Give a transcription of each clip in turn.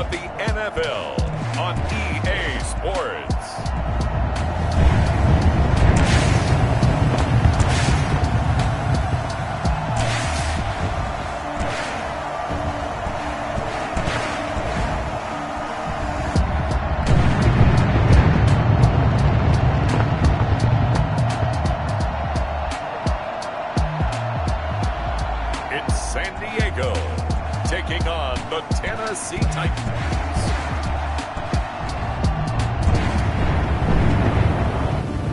of the NFL on EA Sports. It's San Diego taking on the Tennessee Titans.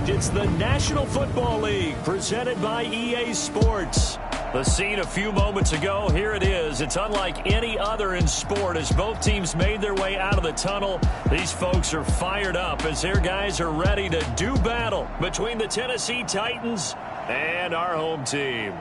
It's the National Football League presented by EA Sports. The scene a few moments ago, here it is. It's unlike any other in sport as both teams made their way out of the tunnel. These folks are fired up as their guys are ready to do battle between the Tennessee Titans and our home team.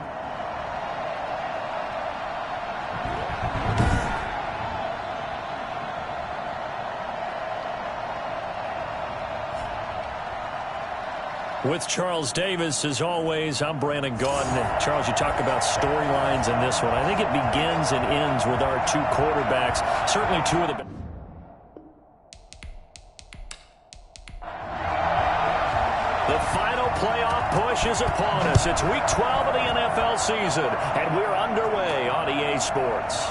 With Charles Davis, as always, I'm Brandon Gaudin. Charles, you talk about storylines in this one. I think it begins and ends with our two quarterbacks. Certainly two of the... The final playoff push is upon us. It's Week 12 of the NFL season, and we're underway on EA Sports.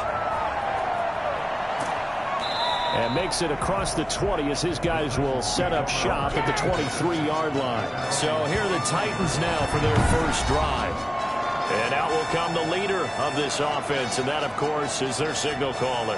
And makes it across the 20 as his guys will set up shop at the 23-yard line. So here are the Titans now for their first drive. And out will come the leader of this offense, and that, of course, is their signal caller.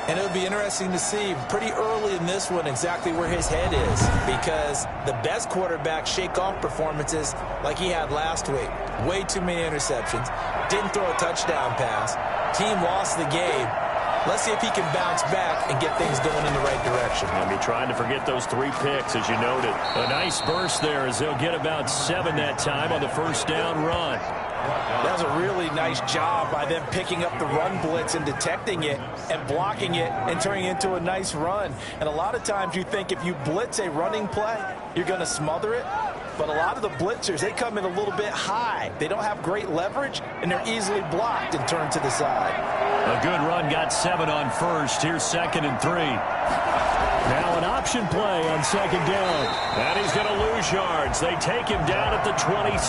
And it would be interesting to see pretty early in this one exactly where his head is, because the best quarterbacks shake off performances like he had last week. Way too many interceptions. Didn't throw a touchdown pass. Team lost the game. Let's see if he can bounce back and get things going in the right direction. I'll be trying to forget those 3 picks, as you noted. A nice burst there as they'll get about 7 that time on the first down run. That was a really nice job by them picking up the run blitz and detecting it and blocking it and turning it into a nice run. And a lot of times you think if you blitz a running play, you're going to smother it. But a lot of the blitzers, they come in a little bit high. They don't have great leverage, and they're easily blocked and turned to the side. A good run got 7 on first. Here's 2nd and 3. Now an option play on 2nd down. And he's going to lose yards. They take him down at the 26.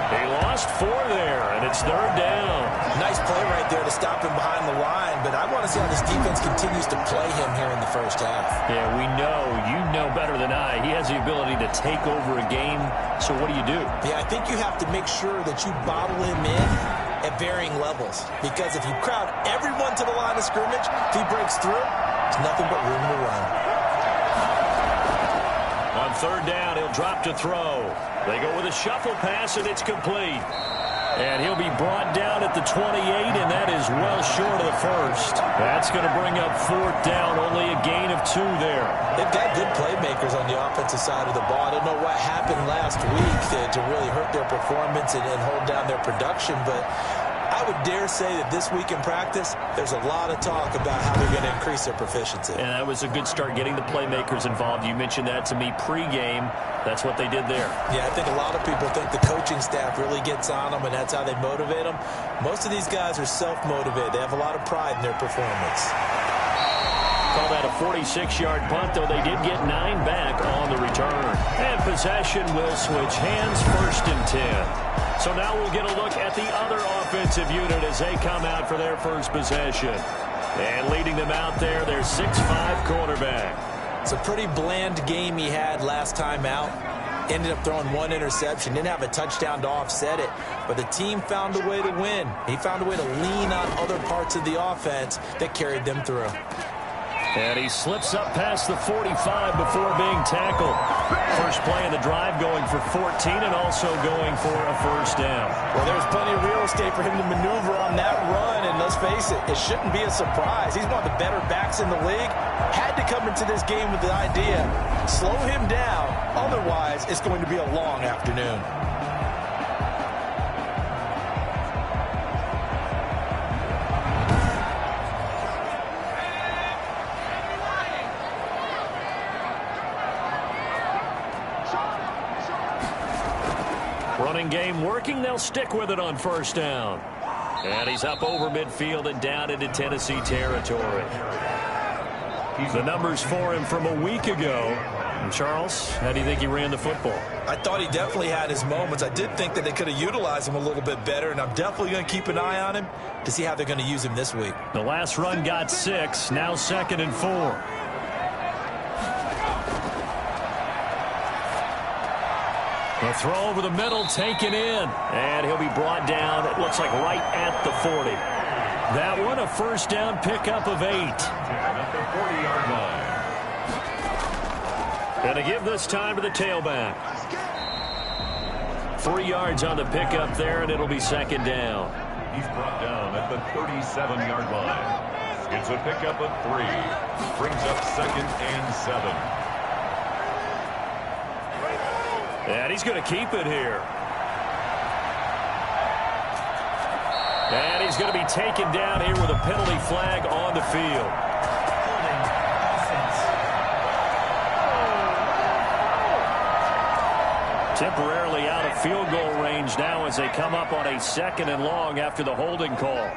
He lost 4 there, and it's 3rd down. Nice play right there to stop him behind the line, but I want to see how this defense continues to play him here in the first half. Yeah, we know. You know better than I. He has the ability to take over a game, so what do you do? Yeah, I think you have to make sure that you bottle him in at varying levels, because if you crowd everyone to the line of scrimmage, if he breaks through, there's nothing but room to run. On 3rd down, he'll drop to throw. They go with a shuffle pass, and it's complete. And he'll be brought down at the 28, and that is well short of the first. That's going to bring up 4th down, only a gain of 2 there. They've got good playmakers on the offensive side of the ball. I don't know what happened last week to really hurt their performance and hold down their production, but I would dare say that this week in practice, there's a lot of talk about how they're going to increase their proficiency. And that was a good start getting the playmakers involved. You mentioned that to me pregame. That's what they did there. Yeah, I think a lot of people think the coaching staff really gets on them, and that's how they motivate them. Most of these guys are self-motivated. They have a lot of pride in their performance. Call that a 46-yard punt, though they did get 9 back on the return. And possession will switch hands, 1st and 10. So now we'll get a look at the other offensive unit as they come out for their first possession. And leading them out there, their 6'5" quarterback. It's a pretty bland game he had last time out. Ended up throwing 1 interception. Didn't have a touchdown to offset it. But the team found a way to win. He found a way to lean on other parts of the offense that carried them through. And he slips up past the 45 before being tackled. First play of the drive going for 14 and also going for a first down. Well, there's plenty of real estate for him to maneuver on that run, and let's face it, it shouldn't be a surprise. He's one of the better backs in the league. Had to come into this game with the idea, slow him down, otherwise it's going to be a long afternoon. Running game working. They'll stick with it on first down. And he's up over midfield and down into Tennessee territory. The numbers for him from a week ago. And Charles, how do you think he ran the football? I thought he definitely had his moments. I did think that they could have utilized him a little bit better, and I'm definitely going to keep an eye on him to see how they're going to use him this week. The last run got 6, now 2nd and 4. The throw over the middle, taken in. And he'll be brought down, it looks like right at the 40. That one, a first down pickup of 8. At the 40-yard line. Going to give this time to the tailback. 3 yards on the pickup there, and it'll be 2nd down. He's brought down at the 37-yard line. It's a pickup of 3. Brings up 2nd and 7. And he's going to keep it here. And he's going to be taken down here with a penalty flag on the field. Temporarily out of field goal range now as they come up on a 2nd and long after the holding call.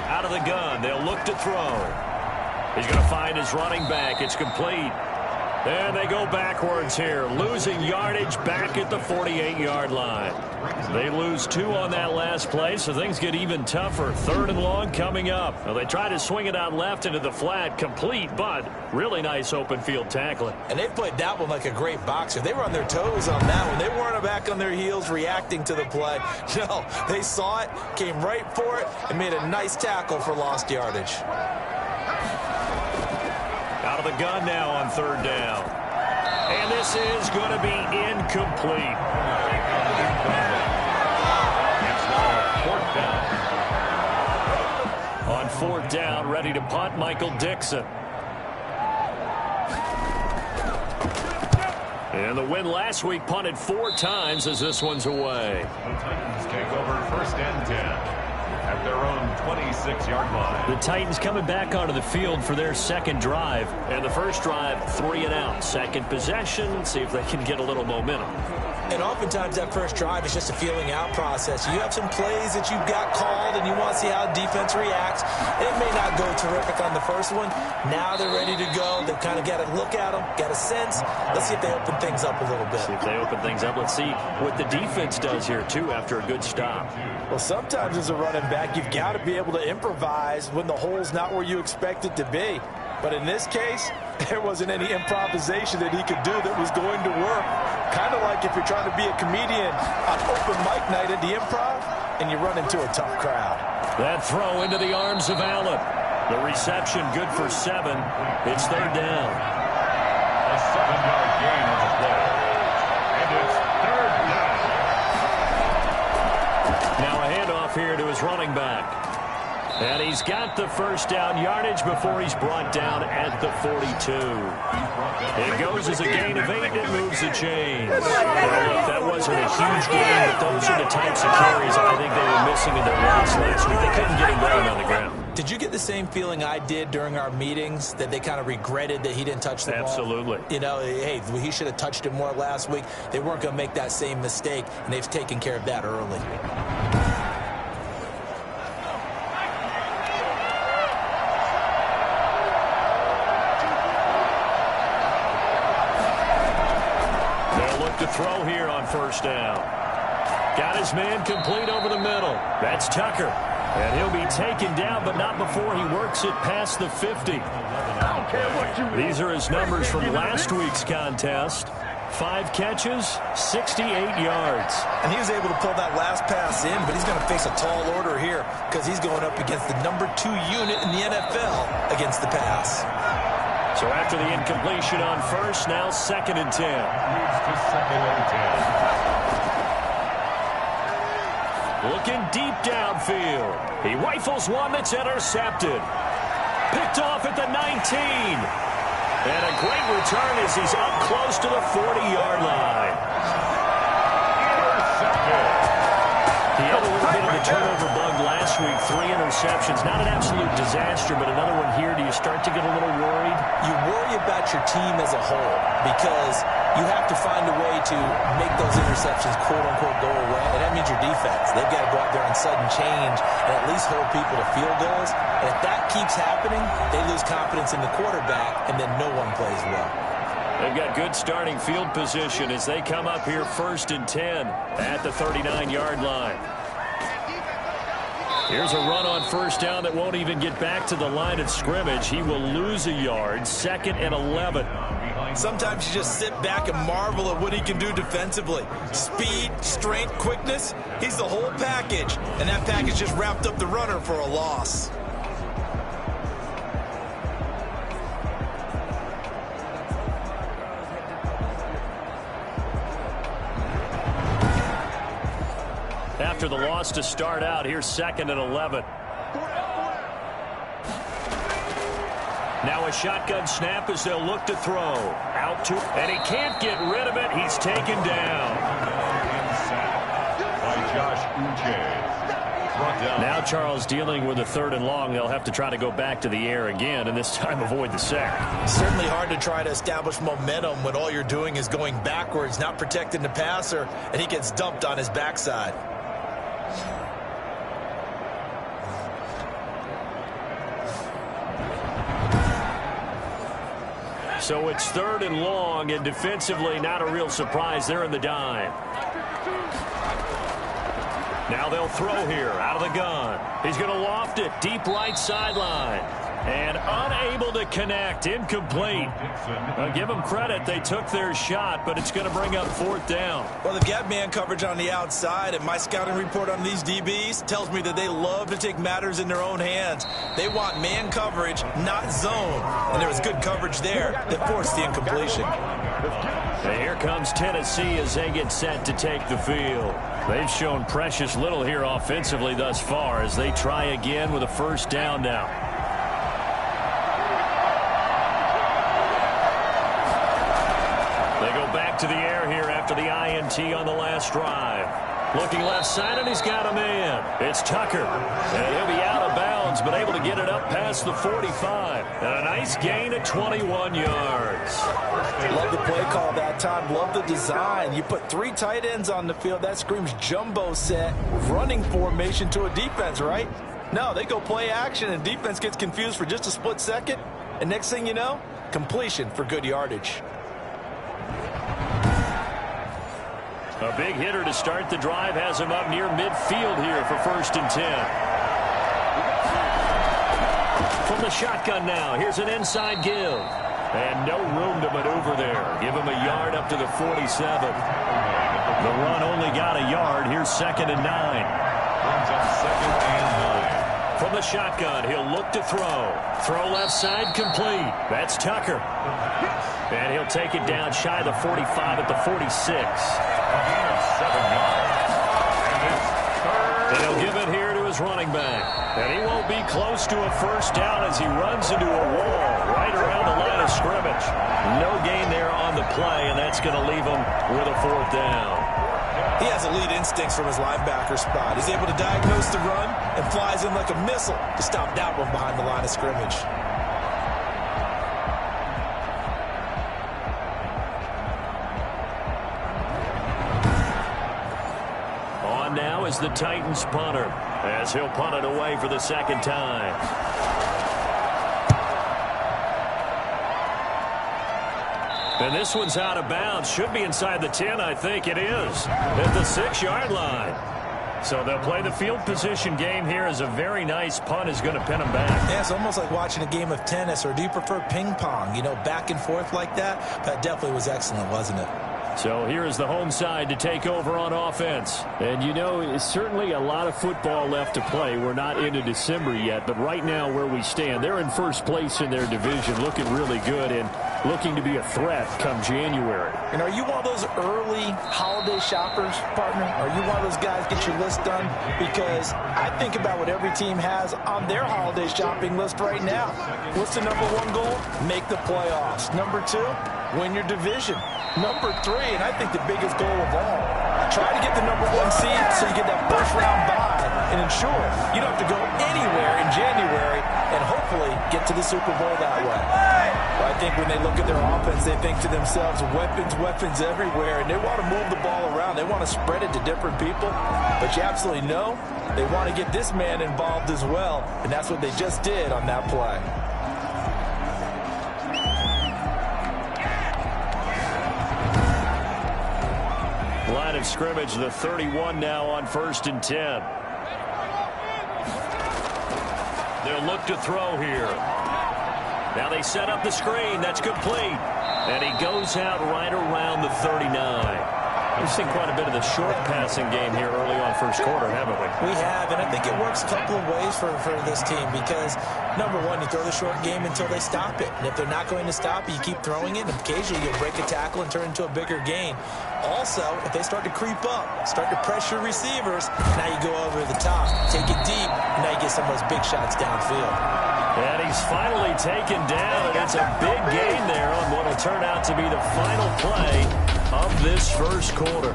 Out of the gun, they'll look to throw. He's going to find his running back. It's complete. And they go backwards here, losing yardage back at the 48-yard line. They lose 2 on that last play, so things get even tougher. 3rd and long coming up. Well, they try to swing it out left into the flat, complete, but really nice open field tackling. And they played that one like a great boxer. They were on their toes on that one. They weren't back on their heels reacting to the play. No, they saw it, came right for it, and made a nice tackle for lost yardage. Out of the gun now on 3rd down. And this is going to be incomplete. It's now 4th down. On 4th down, ready to punt, Michael Dixon. And the win last week punted 4 times as this one's away. The Titans take over 1st and 10. At their own 26-yard line. The Titans coming back onto the field for their 2nd drive. And the first drive, 3 and out. 2nd possession, see if they can get a little momentum. And oftentimes that first drive is just a feeling out process. You have some plays that you've got called and you want to see how defense reacts. It may not go terrific on the first one. Now they're ready to go. They've kind of got to look at them, got a sense. Let's see if they open things up a little bit. See if they open things up. Let's see what the defense does here, too, after a good stop. Well, sometimes as a running back, you've got to be able to improvise when the hole's not where you expect it to be. But in this case, there wasn't any improvisation that he could do that was going to work. Kind of like if you're trying to be a comedian on open mic night at the Improv and you run into a tough crowd. That throw into the arms of Allen. The reception good for 7. It's 3rd down. A 7-yard gain on the play. And it's 3rd down. Now a handoff here to his running back. And he's got the first down yardage before he's brought down at the 42. It goes as a gain of 8. It moves the chains. Well, look, that wasn't a huge gain, but those are the types of carries I think they were missing in their loss last week. They couldn't get him going on the ground. Did you get the same feeling I did during our meetings, that they kind of regretted that he didn't touch the ball? Absolutely. You know, hey, he should have touched it more last week. They weren't going to make that same mistake, and they've taken care of that early. To throw here on 1st down. Got his man complete over the middle. That's Tucker. And he'll be taken down, but not before he works it past the 50. These are his numbers from last week's contest. 5 catches, 68 yards. And he was able to pull that last pass in, but he's going to face a tall order here because he's going up against the number 2 unit in the NFL against the pass. So after the incompletion on 1st, now 2nd and 10. Moves to 2nd and 10. Looking deep downfield. He rifles one that's intercepted. Picked off at the 19. And a great return as he's up close to the 40-yard line. Intercepted. He had a little bit of a turnover bug last week. 3 interceptions. Not an absolute disaster, but another one here. Do you start to get a little worried? You worry about your team as a whole because you have to find a way to make those interceptions, quote-unquote, go away, and that means your defense. They've got to go out there on sudden change and at least hold people to field goals. And if that keeps happening, they lose confidence in the quarterback, and then no one plays well. They've got good starting field position as they come up here 1st and 10 at the 39-yard line. Here's a run on 1st down that won't even get back to the line of scrimmage. He will lose a yard, 2nd and 11. Sometimes you just sit back and marvel at what he can do defensively. Speed, strength, quickness, he's the whole package. And that package just wrapped up the runner for a loss. After the loss to start out, here's 2nd and 11. Now a shotgun snap as they'll look to throw. Out to, and he can't get rid of it. He's taken down. By Josh Uche. Now Charles dealing with a 3rd and long. They'll have to try to go back to the air again, and this time avoid the sack. Certainly hard to try to establish momentum when all you're doing is going backwards, not protecting the passer, and he gets dumped on his backside. So it's 3rd and long, and defensively not a real surprise. They're in the dime. Now they'll throw here out of the gun. He's going to loft it deep right sideline. And unable to connect. Incomplete. Give them credit. They took their shot, but it's going to bring up 4th down. Well, they've got man coverage on the outside, and my scouting report on these DBs tells me that they love to take matters in their own hands. They want man coverage, not zone. And there was good coverage there that forced the incompletion. And here comes Tennessee as they get set to take the field. They've shown precious little here offensively thus far as they try again with a 1st down now. To the air here after the INT on the last drive. Looking left side, and he's got a man. It's Tucker. And he'll be out of bounds, but able to get it up past the 45. And a nice gain at 21 yards. Love the play call that time. Love the design. You put 3 tight ends on the field. That screams jumbo set, running formation to a defense, right? No, they go play action, and defense gets confused for just a split second. And next thing you know, completion for good yardage. A big hitter to start the drive has him up near midfield here for 1st and 10. From the shotgun now, here's an inside give. And no room to maneuver there. Give him a yard up to the 47. The run only got a yard. Here's 2nd and 9. Brings up 2nd and 9. From the shotgun, he'll look to throw. Throw left side complete. That's Tucker. And he'll take it down shy of the 45 at the 46. 7 yards. And he'll give it here to his running back. And he won't be close to a 1st down as he runs into a wall right around the line of scrimmage. No gain there on the play, and that's going to leave him with a 4th down. He has elite instincts from his linebacker spot. He's able to diagnose the run and flies in like a missile to stop that one behind the line of scrimmage. On now is the Titans punter as he'll punt it away for the 2nd time. And this one's out of bounds. Should be inside the 10, I think it is. At the 6-yard line. So they'll play the field position game here as a very nice punt is going to pin them back. Yeah, it's almost like watching a game of tennis, or do you prefer ping pong? You know, back and forth like that? That definitely was excellent, wasn't it? So here is the home side to take over on offense. And, you know, it's certainly a lot of football left to play. We're not into December yet, but right now where we stand, they're in 1st place in their division, looking really good and looking to be a threat come January. And are you one of those early holiday shoppers, partner? Are you one of those guys get your list done? Because I think about what every team has on their holiday shopping list right now. What's the #1 goal? Make the playoffs. #2, win your division. #3, and I think the biggest goal of all, try to get the #1 seed so you get that 1st round bye and ensure you don't have to go anywhere in January and hopefully get to the Super Bowl that way. But I think when they look at their offense, they think to themselves, weapons, weapons everywhere, and they want to move the ball around. They want to spread it to different people. But you absolutely know they want to get this man involved as well, and that's what they just did on that play. Line of scrimmage, the 31 now on 1st and 10. They'll look to throw here. Now they set up the screen. That's complete. And he goes out right around the 39. We've seen quite a bit of the short passing game here early on first quarter, haven't we? We have, and I think it works a couple of ways for this team because, number one, you throw the short game until they stop it. And if they're not going to stop it, you keep throwing it, and occasionally you'll break a tackle and turn it into a bigger gain. Also, if they start to creep up, start to pressure receivers, now you go over the top, take it deep, and now you get some of those big shots downfield. And he's finally taken down, and it's a big gain there on what will turn out to be the final play of this first quarter.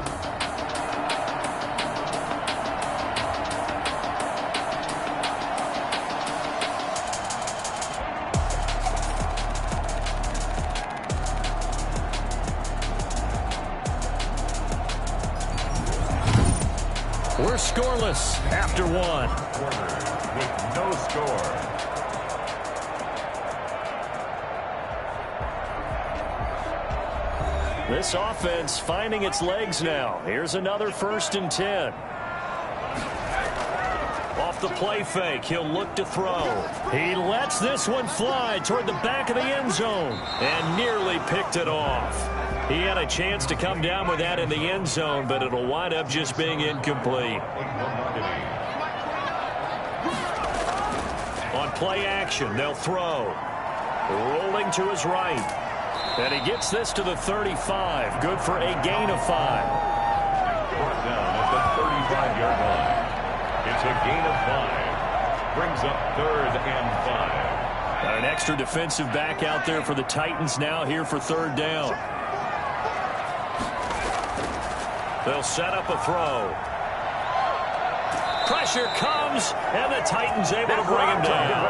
We're scoreless after one. With no score. This offense finding its legs now. Here's another 1st and 10. Off the play fake, he'll look to throw. He lets this one fly toward the back of the end zone and nearly picked it off. He had a chance to come down with that in the end zone, but it'll wind up just being incomplete. On play action, they'll throw. Rolling to his right. And he gets this to the 35. Good for a gain of 5. Brought down at the 35-yard line. It's a gain of 5. Brings up 3rd and 5. Got an extra defensive back out there for the Titans now here for 3rd down. They'll set up a throw. Pressure comes, and the Titans able to bring him down.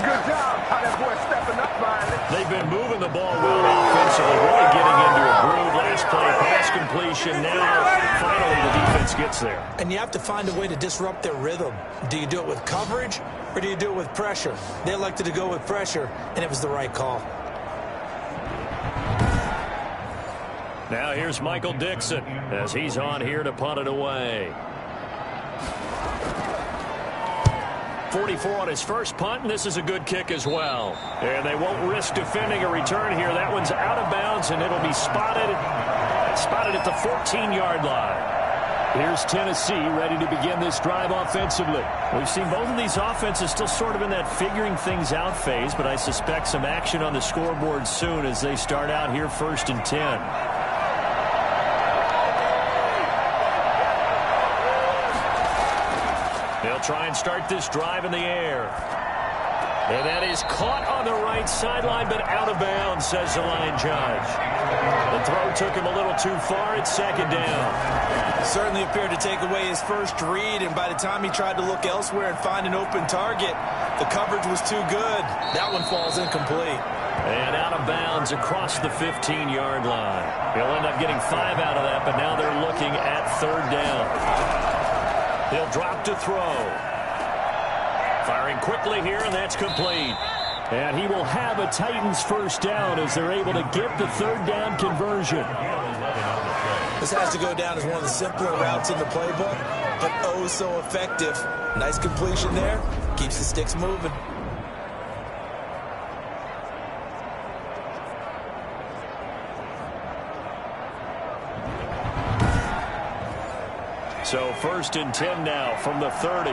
Good job. How that boy stepping up, Riley. They've been moving the ball well offensively, really getting into a groove. Last play, pass completion. Now, finally, the defense gets there. And you have to find a way to disrupt their rhythm. Do you do it with coverage, or do you do it with pressure? They elected to go with pressure, and it was the right call. Now here's Michael Dixon as he's on here to punt it away. 44 on his first punt, and this is a good kick as well. And they won't risk defending a return here. That one's out of bounds, and it'll be spotted at the 14-yard line. Here's Tennessee ready to begin this drive offensively. We've seen both of these offenses still sort of in that figuring things out phase, but I suspect some action on the scoreboard soon as they start out here 1st and 10. They'll try and start this drive in the air. And that is caught on the right sideline, but out of bounds, says the line judge. The throw took him a little too far. It's 2nd down. Certainly appeared to take away his first read, and by the time he tried to look elsewhere and find an open target, the coverage was too good. That one falls incomplete. And out of bounds across the 15-yard line. He'll end up getting 5 out of that, but now they're looking at 3rd down. He'll drop to throw. Firing quickly here, and that's complete. And he will have a Titans 1st down as they're able to get the 3rd down conversion. This has to go down as one of the simpler routes in the playbook, but oh so effective. Nice completion there. Keeps the sticks moving. So 1st and 10 now from the 30.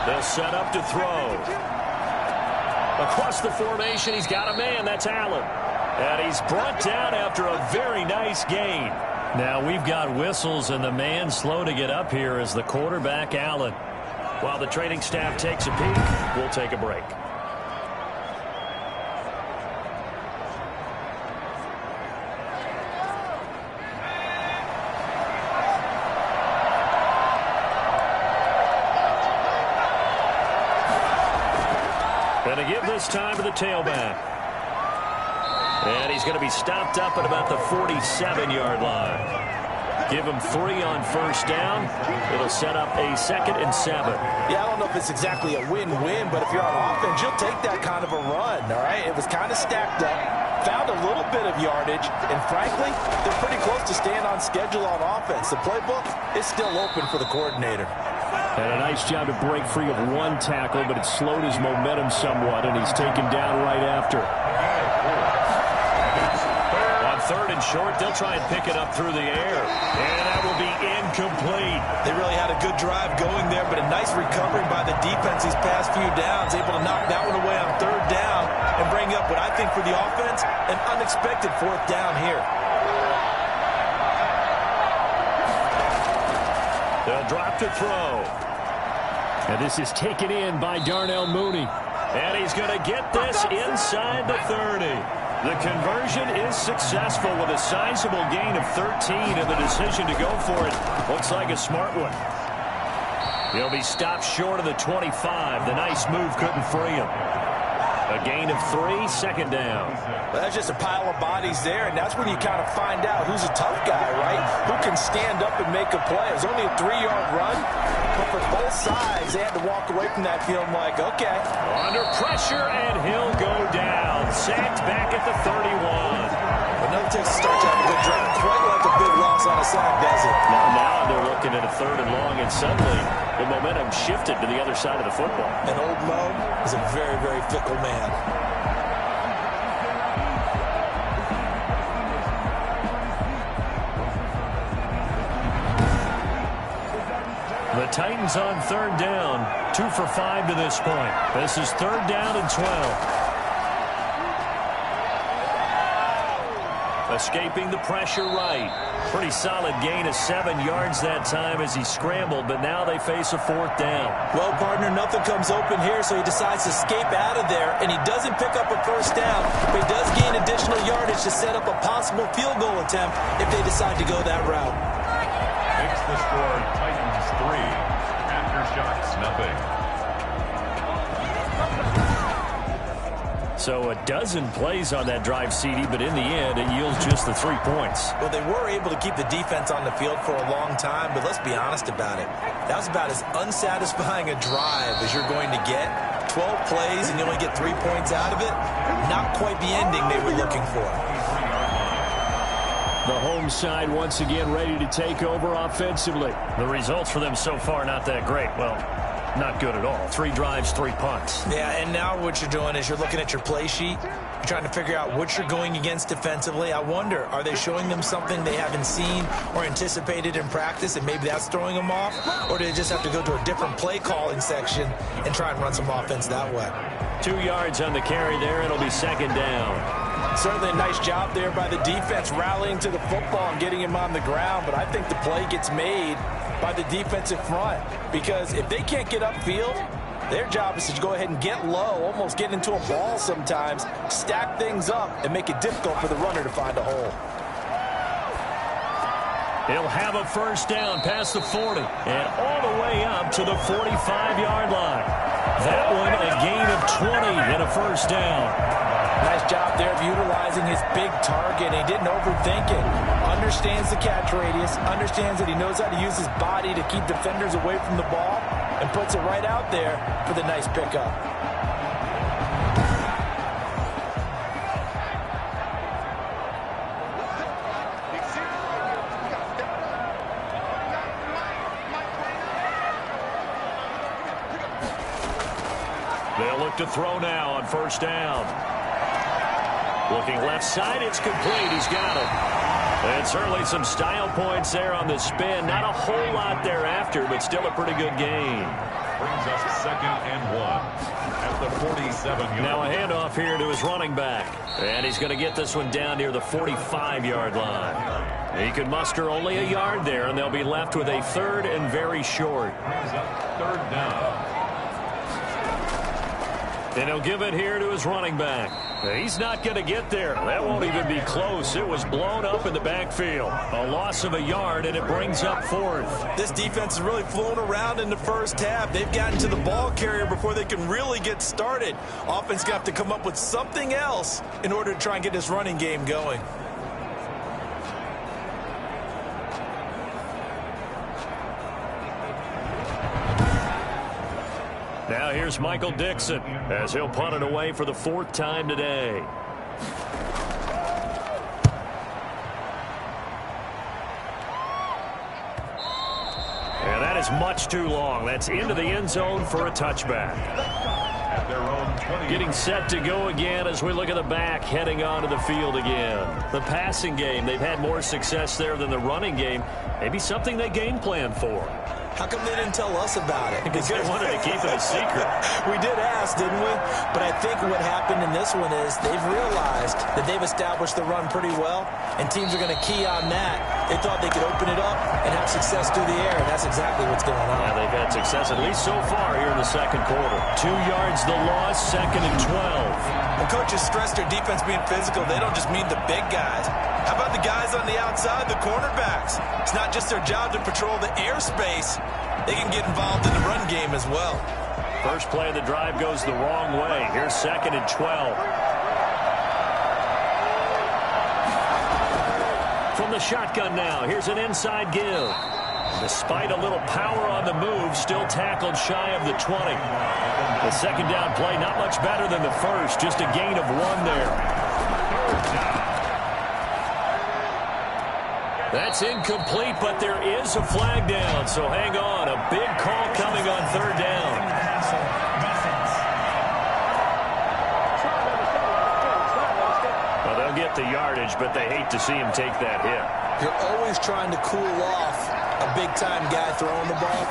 They'll set up to throw. Across the formation, he's got a man. That's Allen. And he's brought down after a very nice gain. Now we've got whistles, and the man slow to get up here is the quarterback, Allen. While the training staff takes a peek, we'll take a break. this time to the tailback. And he's going to be stopped up at about the 47-yard line. Give him 3 on first down. It'll set up a 2nd and 7. Yeah, I don't know if it's exactly a win-win, but if you're on offense, you'll take that kind of a run, all right? It was kind of stacked up, found a little bit of yardage, and frankly, they're pretty close to staying on schedule on offense. The playbook is still open for the coordinator. And a nice job to break free of 1 tackle, but it slowed his momentum somewhat, and he's taken down right after. 3rd and short, they'll try and pick it up through the air. And that will be incomplete. They really had a good drive going there, but a nice recovery by the defense these past few downs, able to knock that one away on 3rd down and bring up what I think for the offense, an unexpected 4th down here. They'll drop to throw. And this is taken in by Darnell Mooney. And he's going to get this inside the 30. The conversion is successful with a sizable gain of 13, and the decision to go for it looks like a smart one. He'll be stopped short of the 25. The nice move couldn't free him. A gain of 3, 2nd down. Well, that's just a pile of bodies there, and that's when you kind of find out who's a tough guy, right? Who can stand up and make a play. It was only a 3-yard run, but for both sides, they had to walk away from that feeling like, okay. Under pressure, and he'll go down. Sacked back at the 31. But no Texas starts out a good drive. Quite like a big loss on a sack, does it? Now they're looking at a 3rd and long, and suddenly the momentum shifted to the other side of the football. And old Mo is a very, very fickle man. The Titans on 3rd down. 2 for 5 to this point. This is 3rd down and 12. Escaping the pressure right. Pretty solid gain of 7 yards that time as he scrambled, but now they face a 4th down. Well, partner, nothing comes open here, so he decides to escape out of there, and he doesn't pick up a 1st down, but he does gain additional yardage to set up a possible field goal attempt if they decide to go that route. Makes the score Titans 3, Aftershocks nothing. So a dozen plays on that drive, CD, but in the end, it yields just the 3 points. Well, they were able to keep the defense on the field for a long time, but let's be honest about it. That was about as unsatisfying a drive as you're going to get. 12 plays and you only get 3 points out of it. Not quite the ending they were looking for. The home side once again ready to take over offensively. The results for them so far not that great. Well, not good at all. 3 drives, 3 punts. Yeah, and now what you're doing is you're looking at your play sheet. You're trying to figure out what you're going against defensively. I wonder, are they showing them something they haven't seen or anticipated in practice, and maybe that's throwing them off? Or do they just have to go to a different play calling section and try and run some offense that way? 2 yards on the carry there. It'll be 2nd down. Certainly a nice job there by the defense rallying to the football and getting him on the ground, but I think the play gets made by the defensive front, because if they can't get upfield, their job is to go ahead and get low, almost get into a ball sometimes, stack things up, and make it difficult for the runner to find a hole. He'll have a 1st down past the 40 and all the way up to the 45-yard line. That one a gain of 20 and a 1st down. Nice job there of utilizing his big target. He didn't overthink it. Understands the catch radius. Understands that he knows how to use his body to keep defenders away from the ball. And puts it right out there for the nice pickup. They'll look to throw now on 1st down. Looking left side, it's complete. He's got it. And certainly some style points there on the spin. Not a whole lot thereafter, but still a pretty good gain. Brings us 2nd and 1 at the 47-yard. Now a handoff here to his running back. And he's going to get this one down near the 45-yard line. He can muster only a yard there, and they'll be left with a 3rd and very short. Brings up 3rd down. And he'll give it here to his running back. He's not going to get there. That won't even be close. It was blown up in the backfield. A loss of a yard, and it brings up 4th. This defense has really flown around in the first half. They've gotten to the ball carrier before they can really get started. Offense going to have to come up with something else in order to try and get this running game going. Now here's Michael Dixon as he'll punt it away for the 4th time today. And that is much too long. That's into the end zone for a touchback. At their own 20. Getting set to go again as we look at the back heading onto the field again. The passing game, they've had more success there than the running game. Maybe something they game plan for. How come they didn't tell us about it? Because they wanted to keep it a secret. We did ask, didn't we? But I think what happened in this one is they've realized that they've established the run pretty well, and teams are going to key on that. They thought they could open it up and have success through the air, and that's exactly what's going on. Yeah, they've had success at least so far here in the second quarter. 2 yards the loss, 2nd and 12. When coaches stress their defense being physical, they don't just mean the big guys. How about the guys on the outside, the cornerbacks? It's not just their job to patrol the airspace. They can get involved in the run game as well. First play of the drive goes the wrong way. Here's 2nd and 12. From the shotgun now, here's an inside give. Despite a little power on the move, still tackled shy of the 20. The second down play, not much better than the first, just a gain of 1 there. That's incomplete, but there is a flag down, so hang on. A big call coming on 3rd down. Well, they'll get the yardage, but they hate to see him take that hit. You're always trying to cool off a big-time guy throwing the ball,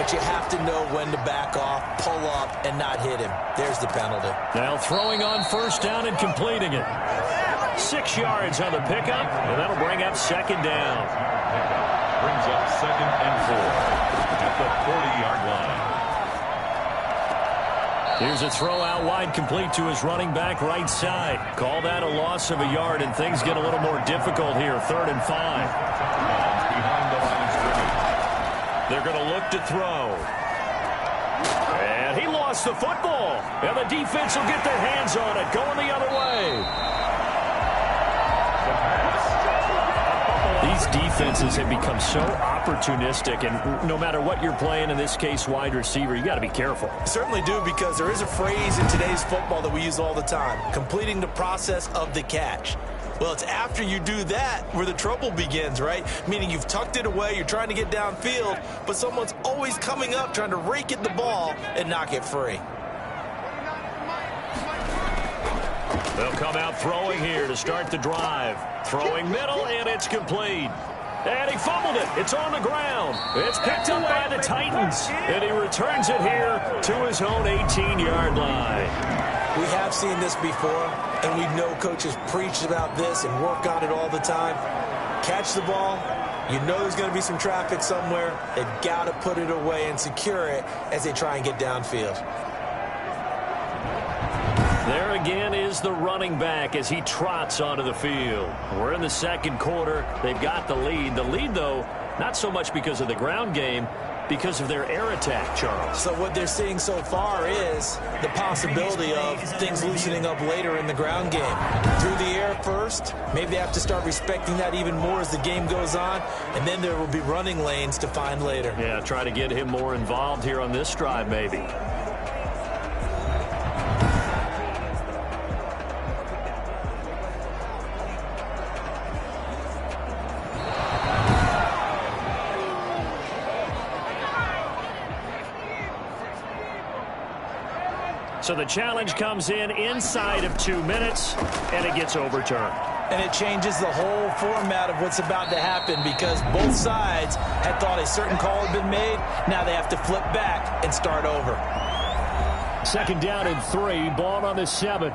but you have to know when to back off, pull up, and not hit him. There's the penalty. Now throwing on 1st down and completing it. 6 yards on the pickup, and that'll bring up 2nd down. Brings up 2nd and 4 at the 40-yard line. Here's a throw out wide, complete to his running back right side. Call that a loss of a yard, and things get a little more difficult here. 3rd and 5. Behind the line of scrimmage. They're going to look to throw. And he lost the football. And the defense will get their hands on it, going the other way. These defenses have become so opportunistic, and no matter what you're playing, in this case wide receiver, you got to be careful. Certainly do, because there is a phrase in today's football that we use all the time: completing the process of the catch. Well, it's after you do that where the trouble begins, right? Meaning you've tucked it away, you're trying to get downfield, but someone's always coming up trying to rake at the ball and knock it free. They'll come out throwing here to start the drive. Throwing middle, and it's complete. And he fumbled it. It's on the ground. It's picked up by the Titans. And he returns it here to his own 18-yard line. We have seen this before, and we know coaches preach about this and work on it all the time. Catch the ball. You know there's going to be some traffic somewhere. They've got to put it away and secure it as they try and get downfield. There again is the running back as he trots onto the field. We're in the second quarter. They've got the lead. The lead, though, not so much because of the ground game, because of their air attack, Charles. So what they're seeing so far is the possibility of things loosening up later in the ground game. Through the air first, maybe they have to start respecting that even more as the game goes on, and then there will be running lanes to find later. Yeah, try to get him more involved here on this drive, maybe. So the challenge comes in inside of 2 minutes, and it gets overturned. And it changes the whole format of what's about to happen, because both sides had thought a certain call had been made. Now they have to flip back and start over. 2nd down and 3, ball on the 7.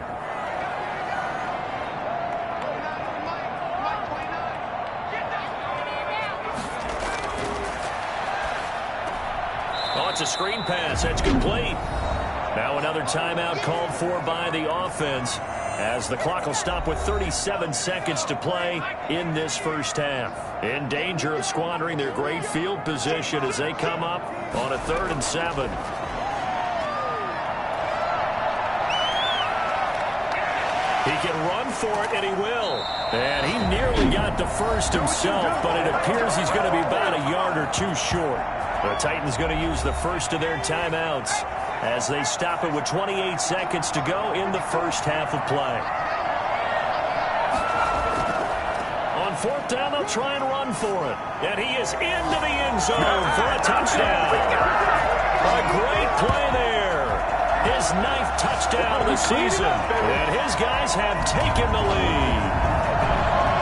Oh, it's a screen pass. That's complete. Now another timeout called for by the offense, as the clock will stop with 37 seconds to play in this first half. In danger of squandering their great field position as they come up on a 3rd and 7. He can run for it, and he will. And he nearly got the first himself, but it appears he's going to be about a yard or two short. The Titans going to use the first of their timeouts as they stop it with 28 seconds to go in the first half of play. On 4th down, they'll try and run for it. And he is into the end zone for a touchdown. A great play there. His 9th touchdown of the season. And his guys have taken the lead.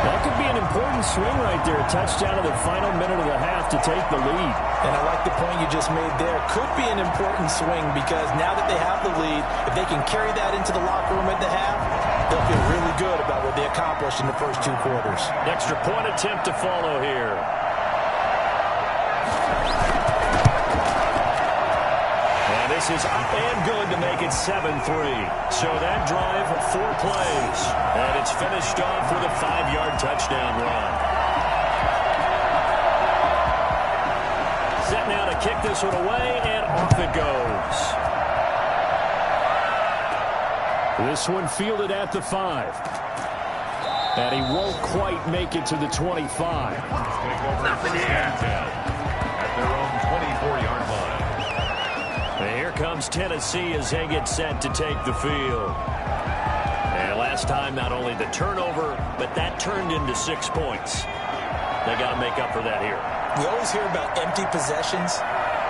That could be an important swing right there. A touchdown in the final minute of the half to take the lead. And I like the point you just made there. Could be an important swing because now that they have the lead, if they can carry that into the locker room at the half, they'll feel really good about what they accomplished in the first 2 quarters. Extra point attempt to follow here. And this is up and good to make it 7-3. So that drive, 4 plays. And it's finished off with a 5-yard touchdown run. Set now to kick this one away, and off it goes. This one fielded at the 5. And he won't quite make it to the 25. Take over at their own 24-yard line. And here comes Tennessee as they get set to take the field. And last time, not only the turnover, but that turned into 6 points. They got to make up for that here. We always hear about empty possessions,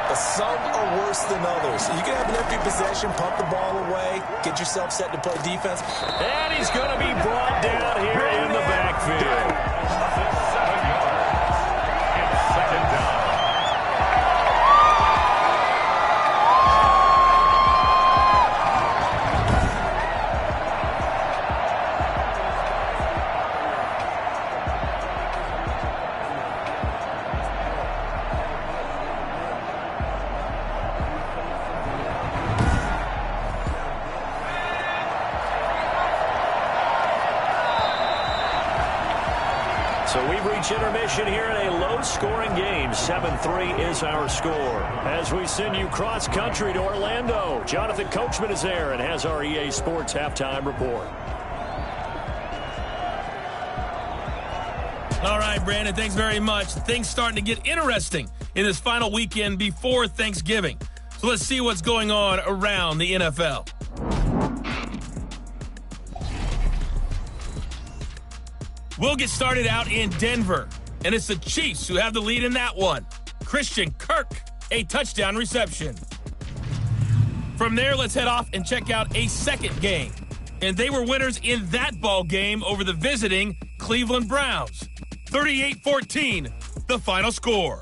but some are worse than others. You can have an empty possession, pump the ball away, get yourself set to play defense. And he's going to be brought down here in the backfield. 7 yards. It's 2nd down. So we've reached intermission here in a low-scoring game. 7-3 is our score. As we send you cross-country to Orlando, Jonathan Coachman is there and has our EA Sports halftime report. All right, Brandon, thanks very much. Things starting to get interesting in this final weekend before Thanksgiving. So let's see what's going on around the NFL. We'll get started out in Denver, and it's the Chiefs who have the lead in that one. Christian Kirk, a touchdown reception. From there, let's head off and check out a second game. And they were winners in that ball game over the visiting Cleveland Browns. 38-14, the final score.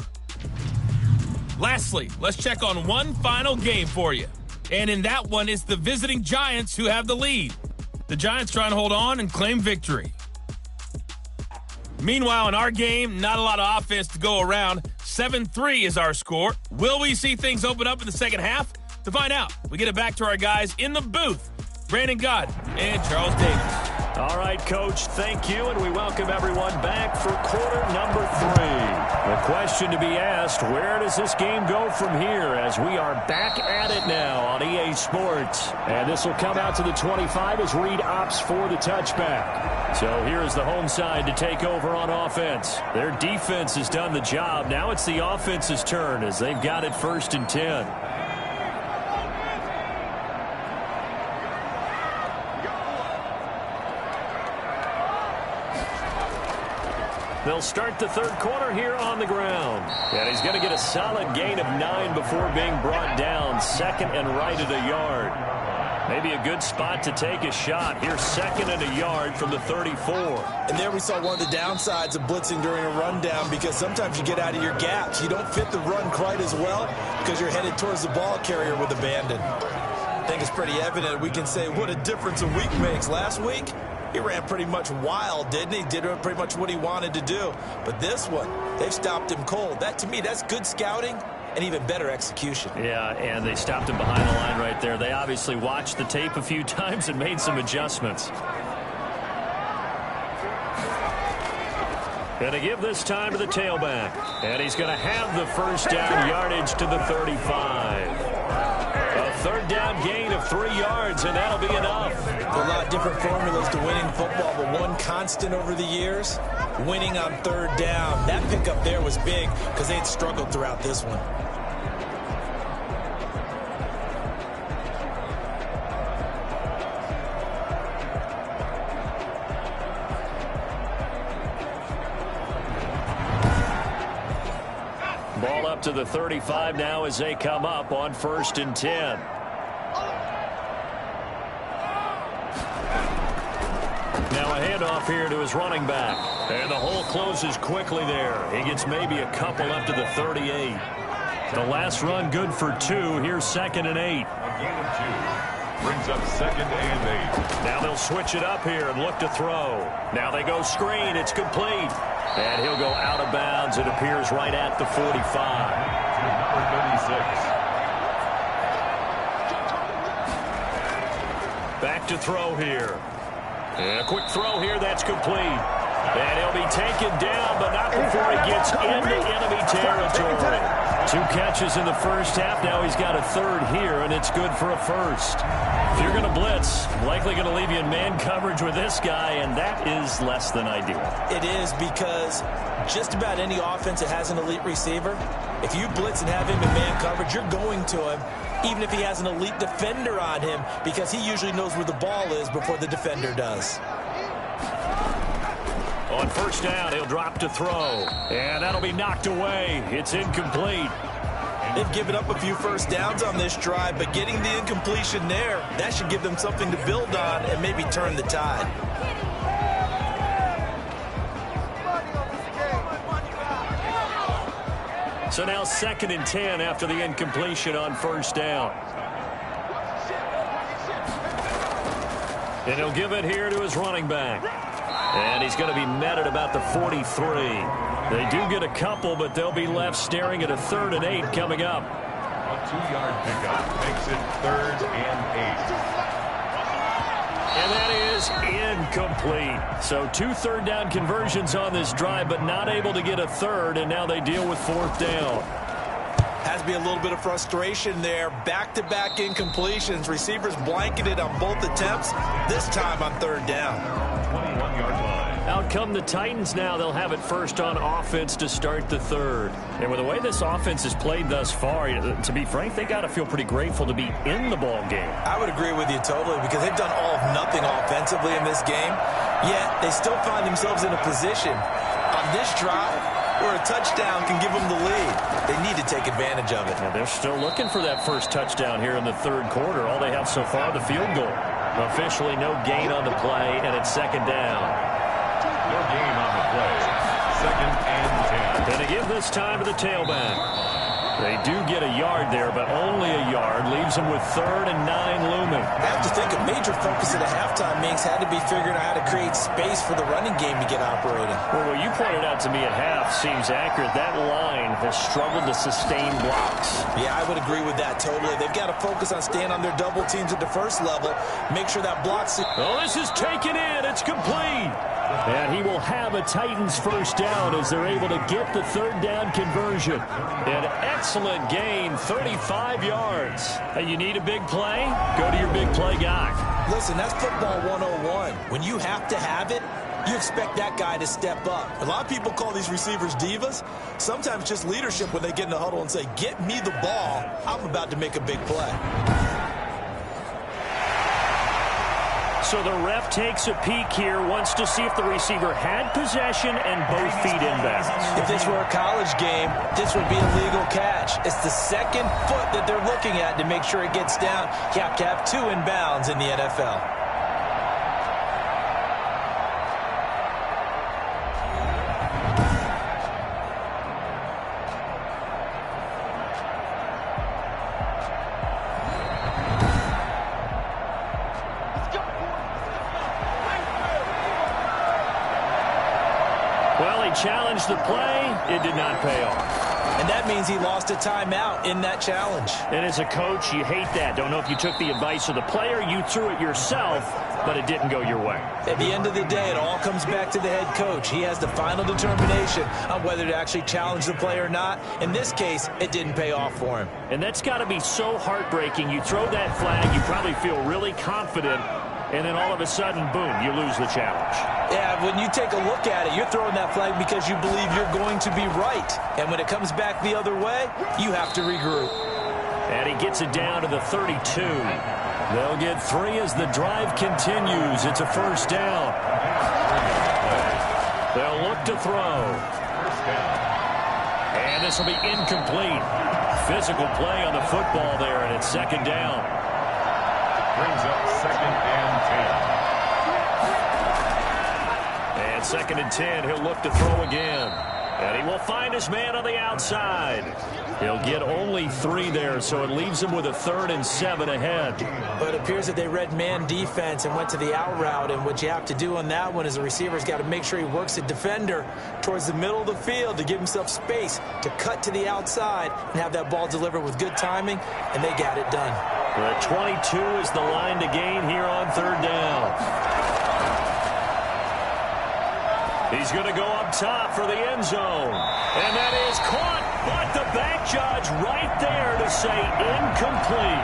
Lastly, let's check on one final game for you. And in that one, it's the visiting Giants who have the lead. The Giants trying to hold on and claim victory. Meanwhile, in our game, not a lot of offense to go around. 7-3 is our score. Will we see things open up in the second half? To find out, we get it back to our guys in the booth, Brandon Gott and Charles Davis. All right, Coach, thank you, and we welcome everyone back for quarter number 3. The question to be asked, where does this game go from here as we are back at it now on EA Sports? And this will come out to the 25 as Reed opts for the touchback. So here's the home side to take over on offense. Their defense has done the job. Now it's the offense's turn as they've got it 1st and 10. They'll start the third quarter here on the ground. And he's going to get a solid gain of 9 before being brought down. 2nd and right at a yard. Maybe a good spot to take a shot. Here's 2nd and a yard from the 34. And there we saw one of the downsides of blitzing during a rundown because sometimes you get out of your gaps. You don't fit the run quite as well because you're headed towards the ball carrier with abandon. I think it's pretty evident. We can say what a difference a week makes. Last week, he ran pretty much wild, didn't he? Did pretty much what he wanted to do. But this one, they've stopped him cold. That, to me, that's good scouting and even better execution. Yeah, and they stopped him behind the line right there. They obviously watched the tape a few times and made some adjustments. Going to give this time to the tailback. And he's going to have the first down, yardage to the 35. A third down gain of 3 yards, and that'll be enough. A lot of different formulas to winning football, but one constant over the years, winning on third down. That pickup there was big because they had struggled throughout this one. Ball up to the 35 now as they come up on 1st and 10. Now a handoff here to his running back. And the hole closes quickly there. He gets maybe a couple up to the 38. The last run good for 2. Here's 2nd and 8. A gain of 2. Brings up 2nd and 8. Now they'll switch it up here and look to throw. Now they go screen. It's complete. And he'll go out of bounds. It appears right at the 45. Number 36. Back to throw here. And a quick throw here. That's complete. And he'll be taken down, but not before he gets into enemy territory. 2 catches in the first half. Now he's got a 3rd here, and it's good for a 1st. If you're going to blitz, likely going to leave you in man coverage with this guy, and that is less than ideal. It is, because just about any offense that has an elite receiver, if you blitz and have him in man coverage, you're going to him, even if he has an elite defender on him, because he usually knows where the ball is before the defender does. On 1st down, he'll drop to throw. And that'll be knocked away. It's incomplete. They've given up a few first downs on this drive, but getting the incompletion there, that should give them something to build on and maybe turn the tide. So now 2nd and 10 after the incompletion on 1st down. And he'll give it here to his running back. And he's going to be met at about the 43. They do get a couple, but they'll be left staring at a 3rd and 8 coming up. A 2-yard pickup makes it 3rd and 8. And that is incomplete. So 2 third-down conversions on this drive, but not able to get a 3rd, and now they deal with 4th down. Has to be a little bit of frustration there. Back-to-back incompletions. Receivers blanketed on both attempts, this time on 3rd down. 21-yard line. Out come the Titans now. They'll have it first on offense to start the 3rd. And with the way this offense has played thus far, to be frank, they got to feel pretty grateful to be in the ball game. I would agree with you totally, because they've done all of nothing offensively in this game, yet they still find themselves in a position on this drive where a touchdown can give them the lead. They need to take advantage of it. Yeah, they're still looking for that first touchdown here in the 3rd quarter. All they have so far, the field goal. Officially no gain on the play, and it's 2nd down. No gain on the play. 2nd and 10. Going to give this time to the tailback. They do get a yard there, but only a yard. Leaves them with 3rd and 9 looming. I have to think a major focus at a halftime means had to be figuring out how to create space for the running game to get operating. Well, what you pointed out to me at half seems accurate. That line has struggled to sustain blocks. Yeah, I would agree with that totally. They've got to focus on staying on their double teams at the first level. Make sure that blocks. Oh, this is taken in. It's complete. And he will have a Titans first down as they're able to get the 3rd down conversion. An excellent gain, 35 yards. Hey, you need a big play? Go to your big play guy. Listen, that's football 101. When you have to have it, you expect that guy to step up. A lot of people call these receivers divas. Sometimes just leadership when they get in the huddle and say, get me the ball. I'm about to make a big play. So the ref takes a peek here, wants to see if the receiver had possession and both feet inbounds. If this were a college game, this would be a legal catch. It's the 2nd foot that they're looking at to make sure it gets down. You have to have 2 inbounds in the NFL. Well, he challenged the play. It did not pay off. And that means he lost a timeout in that challenge. And as a coach, you hate that. Don't know if you took the advice of the player, you threw it yourself, but it didn't go your way. At the end of the day, it all comes back to the head coach. He has the final determination on whether to actually challenge the play or not. In this case, it didn't pay off for him. And that's got to be so heartbreaking. You throw that flag, you probably feel really confident, and then all of a sudden, boom, you lose the challenge. Yeah, when you take a look at it, you're throwing that flag because you believe you're going to be right. And when it comes back the other way, you have to regroup. And he gets it down to the 32. They'll get 3 as the drive continues. It's a first down. They'll look to throw. And this will be incomplete. Physical play on the football there, and it's second down. Brings up 2nd and 10. And 2nd and 10, he'll look to throw again. And he will find his man on the outside. He'll get only 3 there, so it leaves him with a 3rd and 7 ahead. But it appears that they read man defense and went to the out route, and what you have to do on that one is the receiver's got to make sure he works the defender towards the middle of the field to give himself space to cut to the outside and have that ball delivered with good timing, and they got it done. The 22 is the line to gain here on 3rd down. He's going to go up top for the end zone. And that is caught, but the back judge right there to say incomplete.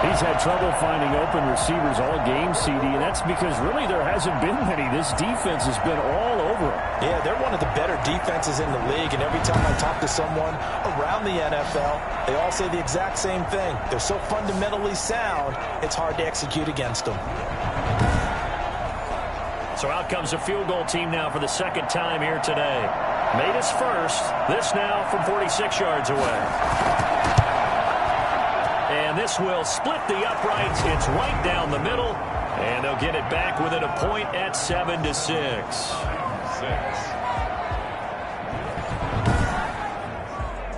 He's had trouble finding open receivers all game, CD, and that's because really there hasn't been many. This defense has been all over him. Yeah, they're one of the better defenses in the league, and every time I talk to someone around the NFL, they all say the exact same thing. They're so fundamentally sound, it's hard to execute against them. So out comes a field goal team now for the 2nd time here today. Made his first. This now from 46 yards away. And this will split the uprights. It's right down the middle. And they'll get it back within a point at 7-6.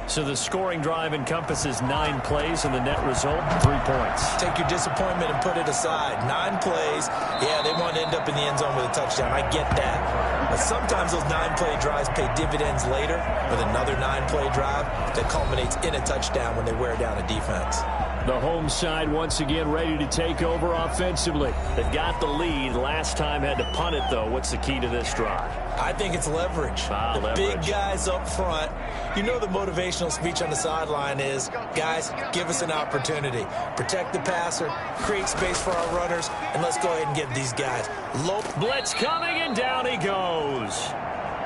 So the scoring drive encompasses 9 plays, and the net result, 3 points. Take your disappointment and put it aside. 9 plays. Yeah, they want to end up in the end zone with a touchdown. I get that. But sometimes those 9-play drives pay dividends later with another 9-play drive that culminates in a touchdown when they wear down a defense. The home side once again ready to take over offensively. They've got the lead. Last time had to punt it, though. What's the key to this drive? I think it's leverage. Big guys up front. You know the motivational speech on the sideline is, guys, give us an opportunity. Protect the passer, create space for our runners, and let's go ahead and get these guys. Low blitz coming, and down he goes.